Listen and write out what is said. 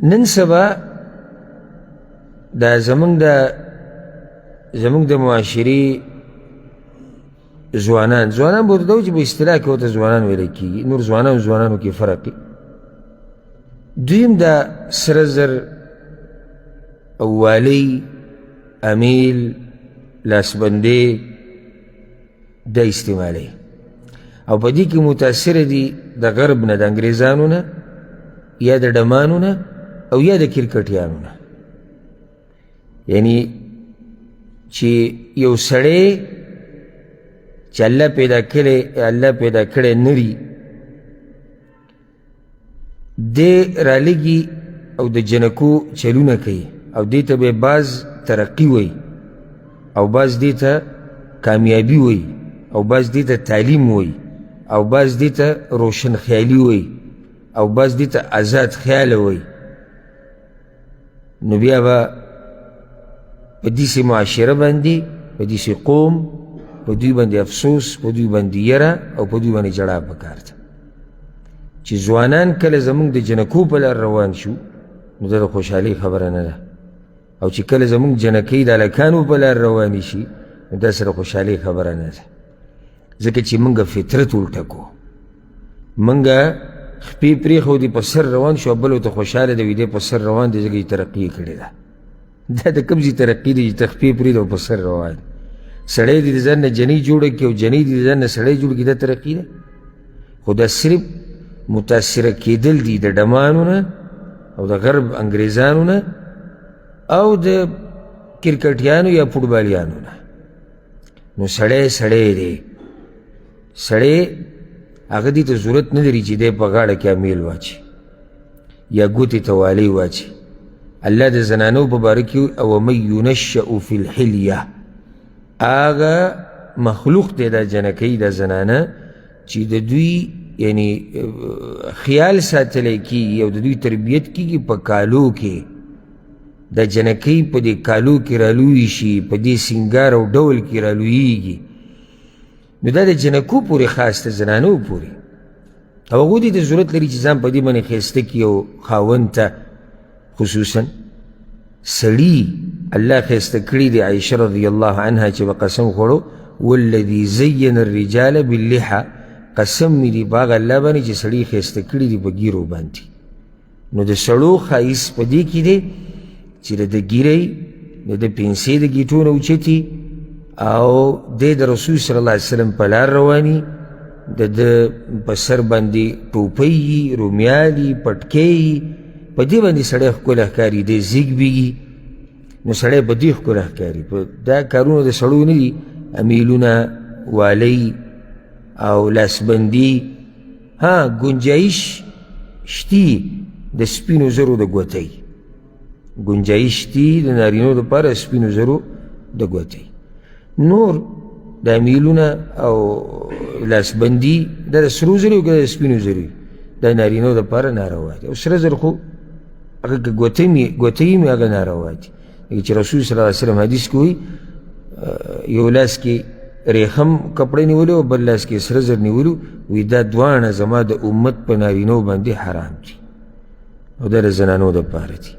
نن سبا دا زمونږ د معاشرې ځوانان به ورته وایي چې په اصطلاح کې ورته ځوانان ویلی کېږي، نور ځوانانو کې فرق دی. دویم دا سره زر او والی امیل لاسبندې دا استعمالی او په دې کې متاثره دي د غرب نه، د انګریزانو نه یا د ډمانو نه او یا د کرکټیانو نه. یعنی چې یو سړی چې الله پیدا کړی نری دی رالګي او د جنکو چلونه کوي او دې ته به بعض ترقي وی او بعض دې ته کامیابي وی او بعض دې ته تعلیم وی او بعض دې ته روشن خیالي وی او بعض دې ته آزاد خیال وی. نو بیا به په داسې معاشره باندې، په داسې قوم، په دوی باندې افسوس، په دوی باندې یره او په دوی باندې جړا پکار ده چې ځوانان کله زمونږ د جنکو په لار روان شو نو دا د خوشحالۍ خبره نه ده، او چې کله زمونږ جنکۍ د هلکانو په لار روانې شي نو دا سره خوشحالۍ خبره نه ده. ځکه چې موږ فطرت الټه کو، موږ خپې پرېښودې په سر روان شو، بل ورته خوشحاله دی وي دی په سر روان دی ځکه یې ترقي یې کړې ده. دا د کوم ځای ترقي دی چې ته خپې پرېږده او په سر روان دی؟ سړی دې د ځان نه جنۍ جوړه کړي او جنۍ دې د ځان نه سړی جوړ کړي، دا ترقي ده؟ خو دا صرف متاثره کېدل دي د ډمانو نه او د غرب انګریزانو نه او د کرکټیانو یا فوټبالیانو نه. نو سړی دی، سړی هغه دې ته ضرورت نه لري چې دی په غاړه کې امیل واچي یا ګوتې ته والی واچي. الله د زنانو په باره کې او من ینشأ فی الحلیه، هغه مخلوق دی دا جنکۍ دا زنانه چې د دوی یعنی خیال ساتلی کېږي او د دوی تربیت کېږي په کالو کې. د جنکۍ په دې کالو کې رالویي شي، په دې سینګار او ډول کې رالویېږي. نو دا د جنکو پورې خاص ده، زنانو پورې. او هغوی دې ته ضرورت لري چې ځان په دې باندې ښایسته کړي او خاوند ته خصوصا سړي الله ښایسته کړي دی. عایشه رضی الله عنها چې به قسم خوړو والذي زین الرجال باللحى، قسم مې دی په هغه الله باندې چې سړي ښایسته کړي دي په ګیرو باندې. نو د سړو ښایست په دې کې دی چې د ګیرۍ د پنسې د ګیټو نه اوچتي او دی د رسول صلی الله علیه وسلم په لار رواني، د په سر باندې ټوپۍ یي، رومیال یي، پټکۍ یي، په دې باندې سړی ښکلی ښکاري، دی زیږ بیږي. نو سړی په دې ښکلی ښکاري. دا کارونه د سړو نه دي، امیلونه، والی او لاسبندي. ها گنجایش شتي د سپینو زرو د ګوتۍ، گنجایش شتي د نارینو دپاره سپینو زرو د ګوتۍ. نور د امیلونه او لاسبندي دا د سرو زرو که د سپینو زرو دا نارینو دپاره ناروا دي. او سره زر خو هغه که ګوتۍ مې هغه ناروا دي. لکه چې رسول صلی الله علیه وسلم حدیث کې وایي یو لاس کې ریخم کپړه نیولو او بل لاس کې سره زر نیولو، وایي دا دواړه زما د امت په نارینو باندې حرام دي او دا د زنانو دپاره دي.